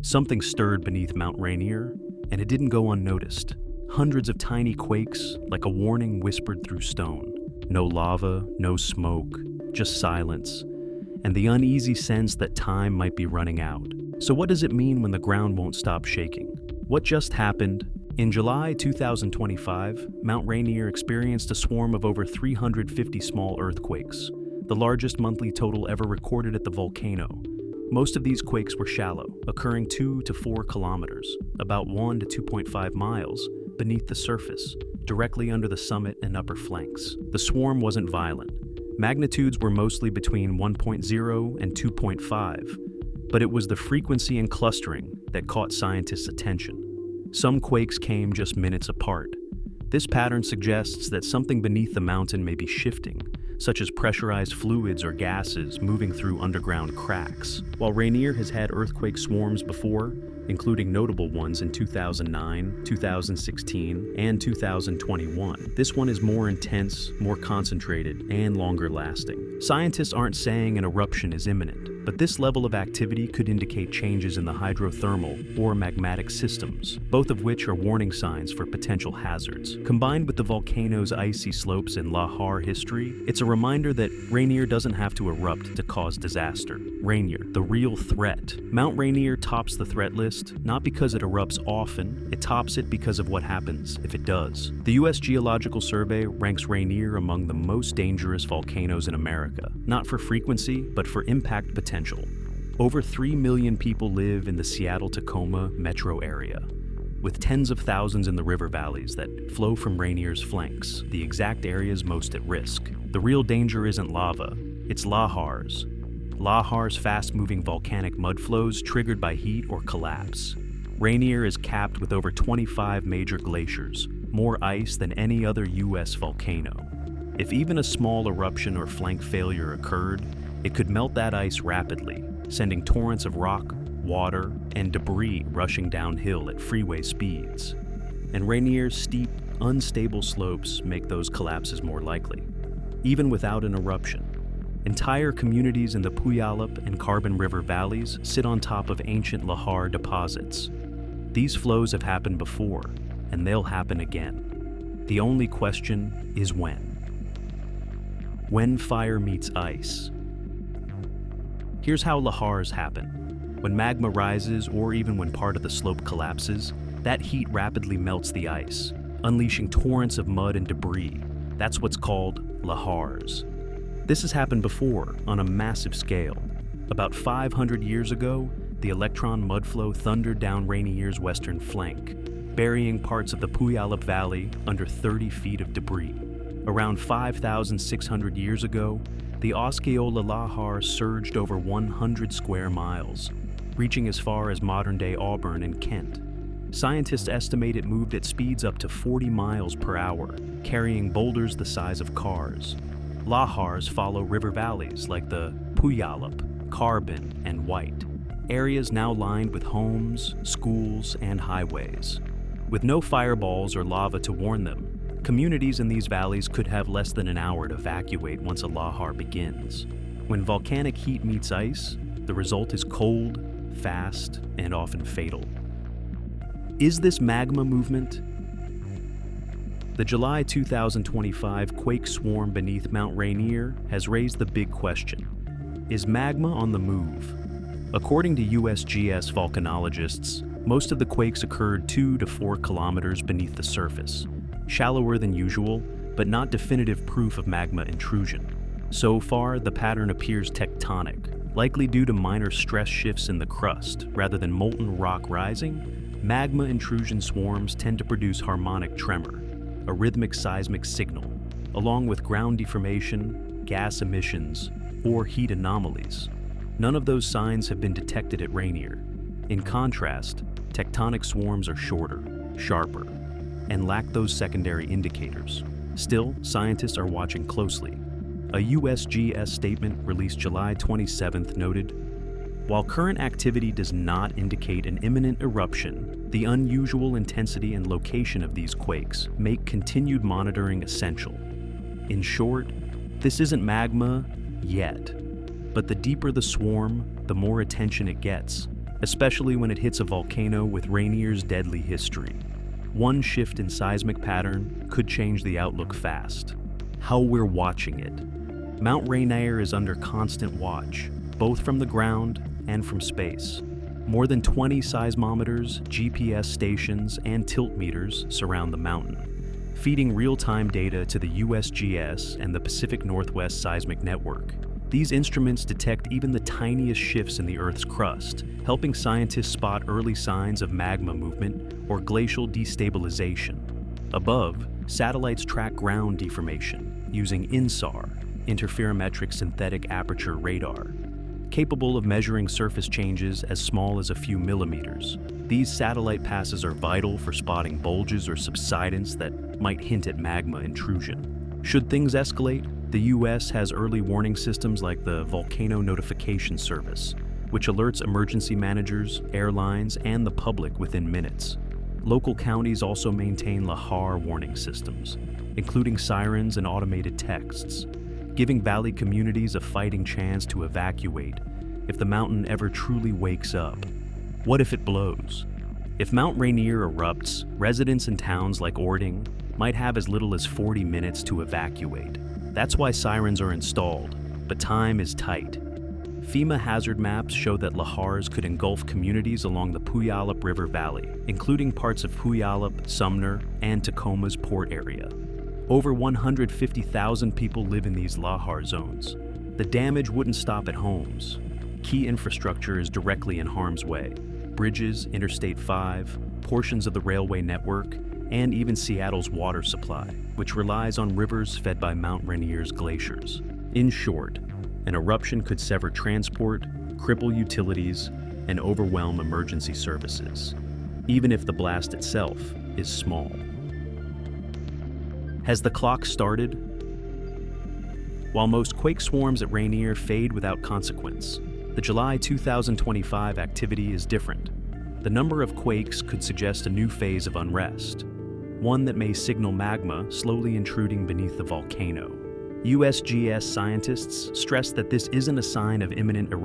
Something stirred beneath Mount Rainier, and it didn't go unnoticed. Hundreds of tiny quakes, like a warning whispered through stone. No lava, no smoke, just silence, and the uneasy sense that time might be running out. So what does it mean when the ground won't stop shaking? What just happened? In July 2025, Mount Rainier experienced a swarm of over 350 small earthquakes, the largest monthly total ever recorded at the Volcano. Most of these quakes were shallow, occurring 2 to 4 kilometers, about 1 to 2.5 miles, beneath the surface, directly under the summit and upper flanks. The swarm wasn't violent. Magnitudes were mostly between 1.0 and 2.5, but it was the frequency and clustering that caught scientists' attention. Some quakes came just minutes apart. This pattern suggests that something beneath the mountain may be shifting, such as pressurized fluids or gases moving through underground cracks. While Rainier has had earthquake swarms before, including notable ones in 2009, 2016, and 2021, this one is more intense, more concentrated, and longer lasting. Scientists aren't saying an eruption is imminent, but this level of activity could indicate changes in the hydrothermal or magmatic systems, both of which are warning signs for potential hazards. Combined with the volcano's icy slopes and lahar history, it's a reminder that Rainier doesn't have to erupt to cause disaster. Rainier, the real threat. Mount Rainier tops the threat list, not because it erupts often, it tops it because of what happens if it does. The U.S. Geological Survey ranks Rainier among the most dangerous volcanoes in America, not for frequency, but for impact potential. Over 3 million people live in the Seattle-Tacoma metro area, with tens of thousands in the river valleys that flow from Rainier's flanks, the exact areas most at risk. The real danger isn't lava, it's lahars. Lahars, fast-moving volcanic mud flows triggered by heat or collapse. Rainier is capped with over 25 major glaciers, more ice than any other U.S. volcano. If even a small eruption or flank failure occurred, it could melt that ice rapidly, sending torrents of rock, water, and debris rushing downhill at freeway speeds. And Rainier's steep, unstable slopes make those collapses more likely. Even without an eruption, entire communities in the Puyallup and Carbon River valleys sit on top of ancient lahar deposits. These flows have happened before, and they'll happen again. The only question is when. When fire meets ice. Here's how lahars happen. When magma rises, or even when part of the slope collapses, that heat rapidly melts the ice, unleashing torrents of mud and debris. That's what's called lahars. This has happened before, on a massive scale. About 500 years ago, the electron mudflow thundered down Rainier's western flank, burying parts of the Puyallup Valley under 30 feet of debris. Around 5,600 years ago, the Osceola lahar surged over 100 square miles, reaching as far as modern-day Auburn and Kent. Scientists estimate it moved at speeds up to 40 miles per hour, carrying boulders the size of cars. Lahars follow river valleys like the Puyallup, Carbon, and White, areas now lined with homes, schools, and highways. With no fireballs or lava to warn them, communities in these valleys could have less than an hour to evacuate once a lahar begins. When volcanic heat meets ice, the result is cold, fast, and often fatal. Is this magma movement? The July 2025 quake swarm beneath Mount Rainier has raised the big question: is magma on the move? According to USGS volcanologists, most of the quakes occurred 2 to 4 kilometers beneath the surface, shallower than usual, but not definitive proof of magma intrusion. So far, the pattern appears tectonic, likely due to minor stress shifts in the crust. Rather than molten rock rising, magma intrusion swarms tend to produce harmonic tremor, a rhythmic seismic signal, along with ground deformation, gas emissions, or heat anomalies. None of those signs have been detected at Rainier. In contrast, tectonic swarms are shorter, sharper, and lack those secondary indicators. Still, scientists are watching closely. A USGS statement released July 27th noted, "While current activity does not indicate an imminent eruption, the unusual intensity and location of these quakes make continued monitoring essential." In short, this isn't magma yet, but the deeper the swarm, the more attention it gets, especially when it hits a volcano with Rainier's deadly history. One shift in seismic pattern could change the outlook fast. How we're watching it. Mount Rainier is under constant watch, both from the ground and from space. More than 20 seismometers, GPS stations, and tilt meters surround the mountain, feeding real-time data to the USGS and the Pacific Northwest Seismic Network. These instruments detect even the tiniest shifts in the Earth's crust, helping scientists spot early signs of magma movement or glacial destabilization. Above, satellites track ground deformation using INSAR, interferometric synthetic aperture radar, capable of measuring surface changes as small as a few millimeters. These satellite passes are vital for spotting bulges or subsidence that might hint at magma intrusion. Should things escalate, the U.S. has early warning systems like the Volcano Notification Service, which alerts emergency managers, airlines, and the public within minutes. Local counties also maintain lahar warning systems, including sirens and automated texts, giving valley communities a fighting chance to evacuate if the mountain ever truly wakes up. What if it blows? If Mount Rainier erupts, residents in towns like Ording might have as little as 40 minutes to evacuate. That's why sirens are installed, but time is tight. FEMA hazard maps show that lahars could engulf communities along the Puyallup River Valley, including parts of Puyallup, Sumner, and Tacoma's port area. Over 150,000 people live in these lahar zones. The damage wouldn't stop at homes. Key infrastructure is directly in harm's way. Bridges, Interstate 5, portions of the railway network, and even Seattle's water supply, which relies on rivers fed by Mount Rainier's glaciers. In short, an eruption could sever transport, cripple utilities, and overwhelm emergency services, even if the blast itself is small. Has the clock started? While most quake swarms at Rainier fade without consequence, the July 2025 activity is different. The number of quakes could suggest a new phase of unrest, one that may signal magma slowly intruding beneath the volcano. USGS scientists stress that this isn't a sign of imminent eruption.